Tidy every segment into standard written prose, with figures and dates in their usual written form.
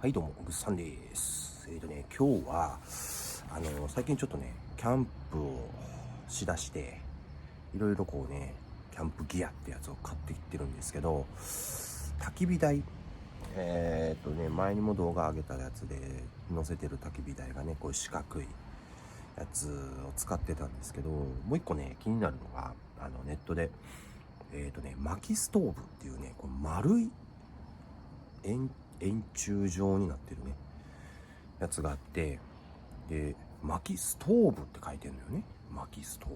はいどうも、ぐっさんです。今日は最近ちょっとねキャンプをしだして、いろいろこうねキャンプギアってやつを買ってきてるんですけど、焚き火台、前にも動画上げたやつで載せてる焚き火台がね、こういう四角いやつを使ってたんですけど、もう一個ね気になるのが、ネットで薪ストーブっていうね、こう丸い円柱状になってるねやつがあって、で薪ストーブって書いてるのよね。薪ストー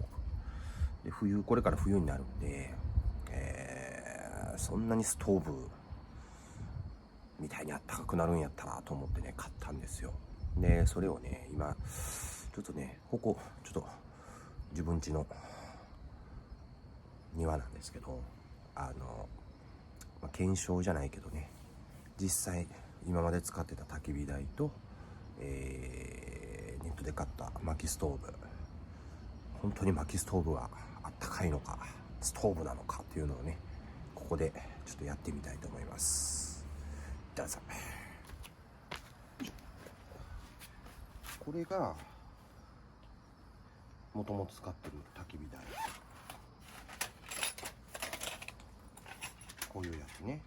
ブで、これから冬になるんで、そんなにストーブみたいにあったかくなるんやったらと思ってね買ったんですよ。でそれをね今ちょっとね、ちょっと自分家の庭なんですけど、検証じゃないけどね、実際今まで使ってた焚き火台と、ネットで買った薪ストーブ、本当に薪ストーブはあったかいのかストーブなのかっていうのをね、ここでちょっとやってみたいと思います。どうぞ。これがもともと使ってる焚き火台、こういうやつね。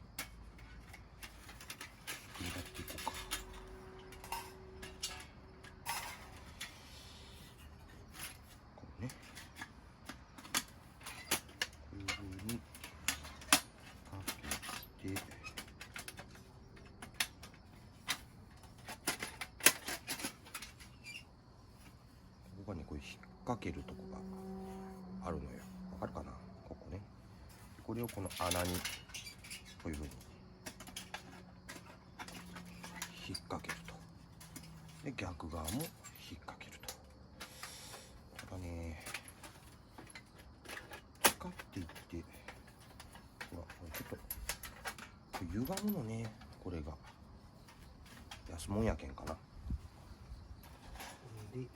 組み立てていこうか。こうね、こういう風にかけて、ここがね、こういう引っ掛けるとこがあるのよ。わかるかな、ここね。これをこの穴にこういう風に引っ掛けると。で逆側も引っ掛けると。ただね、使っていって、ほらちょっと歪むのね、これが安もんやけんかな。で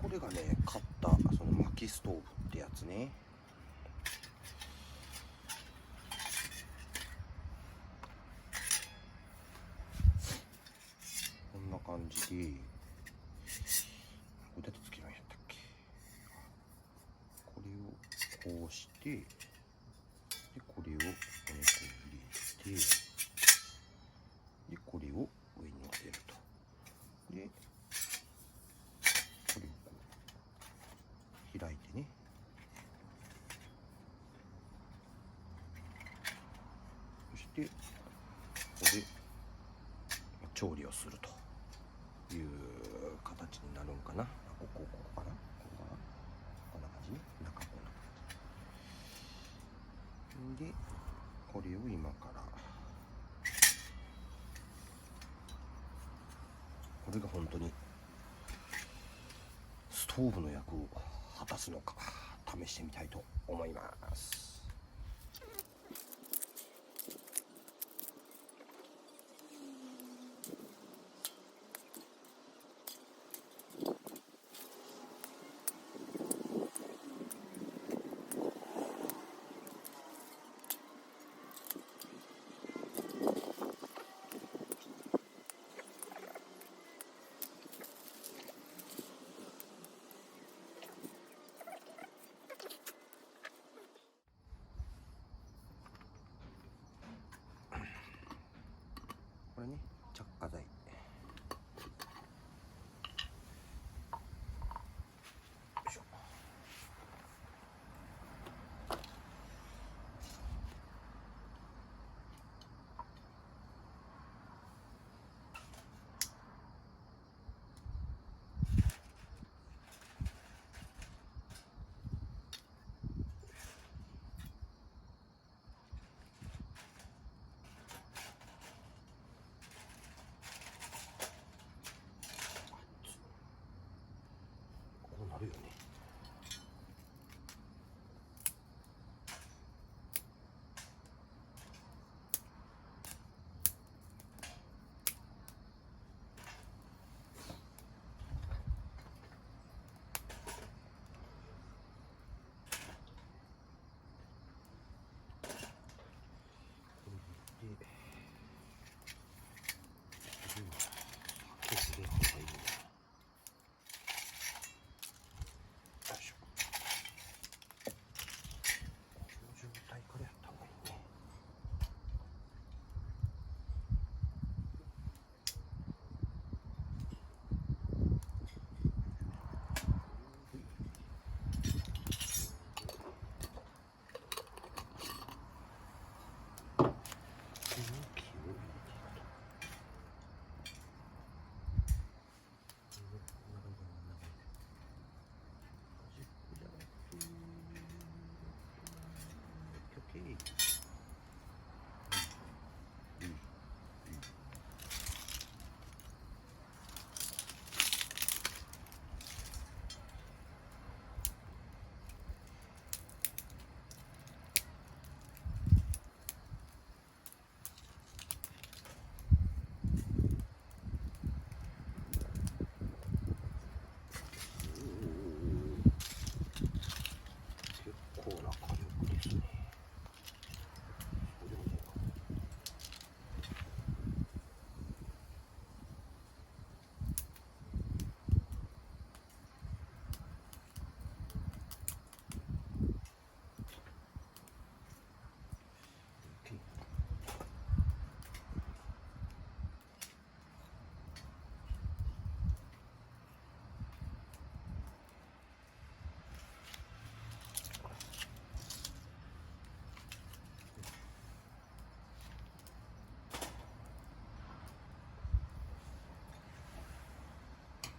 これがね買ったその薪ストーブってやつね。こんな感じで、これどうやってつけるんやったっけ。これをこうして、でこれをここにこう入れて、でこれを上に乗せると。でこれをこう開いてね、そしてここで調理をするという形になるんかな。ここかな、こんな感じね。中こんな感じで、これを今からこれが本当にストーブの役を果たすのか試してみたいと思います。これね、着火剤。よいしょ。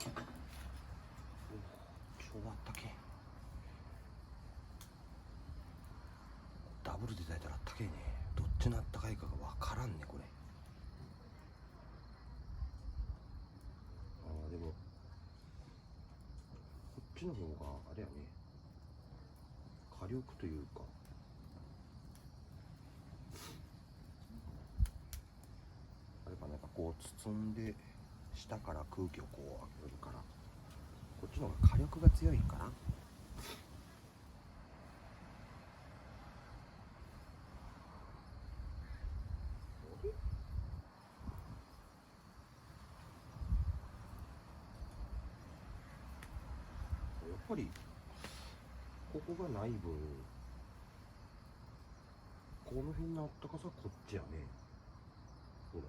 超あったけえ。ダブルで炊いたらあったけえね。どっちのあったかいかがわからんねこれ。でもこっちの方があれやね、火力というか、あれかなんかこう包んで下から空気をこう開けるから、こっちの方が火力が強いかな。やっぱりここがない分、この辺のあったかさこっちやね。ほら。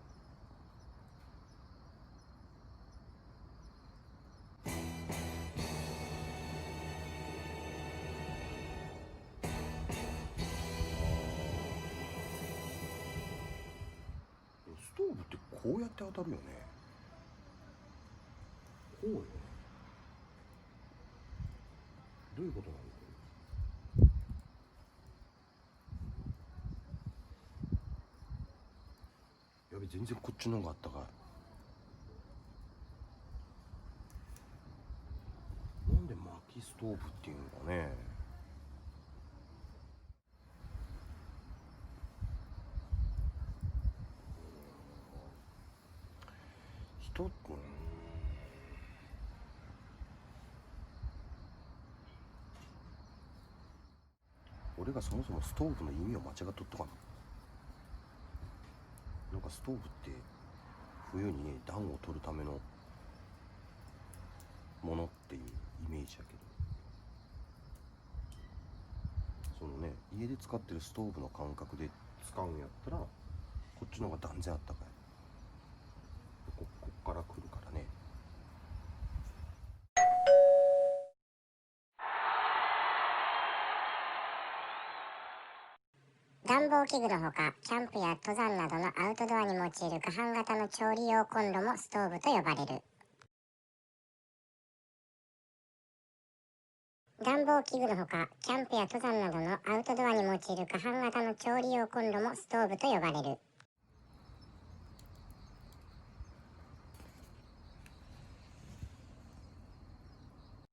ストーブってこうやって当たるよね。こうよね。どういうことなの？やべ、全然こっちの方があったかい。なんで薪ストーブっていうのかね。俺がそもそもストーブの意味を間違っとったかな。なんかストーブって冬にね、暖を取るためのものっていうイメージやけど、そのね、家で使ってるストーブの感覚で使うんやったらこっちの方が断然あったかい。こっから来るからね。暖房器具のほか、キャンプや登山などのアウトドアに用いる可搬型の調理用コンロもストーブと呼ばれる。暖房器具のほか、キャンプや登山などのアウトドアに用いる可搬型の調理用コンロもストーブと呼ばれる。